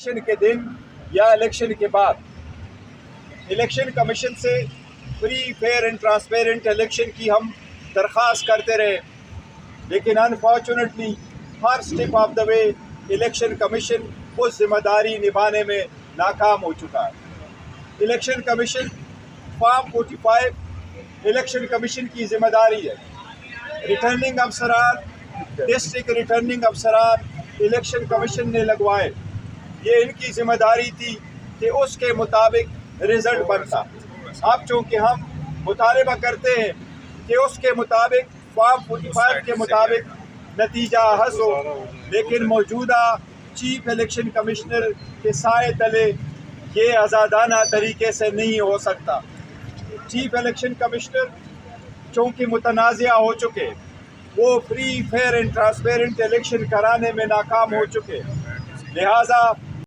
Election کے دن یا election کے بعد الیکشن کمیشن سے free fair and transparent election کی ہم درخواست کرتے رہے، لیکن انفارچونیٹلی ہر step of the way election commission اس ذمہ داری نبھانے میں ناکام ہو چکا ہے۔ Election commission form 45 election commission کی ذمہ داری ہے۔ ریٹرننگ افسران، ڈسٹرکٹ ریٹرننگ افسران الیکشن کمیشن نے لگوائے، یہ ان کی ذمہ داری تھی کہ اس کے مطابق رزلٹ بنتا۔ اب چونکہ ہم مطالبہ کرتے ہیں کہ اس کے مطابق فارم 45 کے مطابق نتیجہ حاصل ہو، لیکن موجودہ چیف الیکشن کمشنر کے سائے تلے یہ آزادانہ طریقے سے نہیں ہو سکتا۔ چیف الیکشن کمشنر چونکہ متنازع ہو چکے، وہ free fair and transparent election کرانے میں ناکام ہو چکے، لہٰذا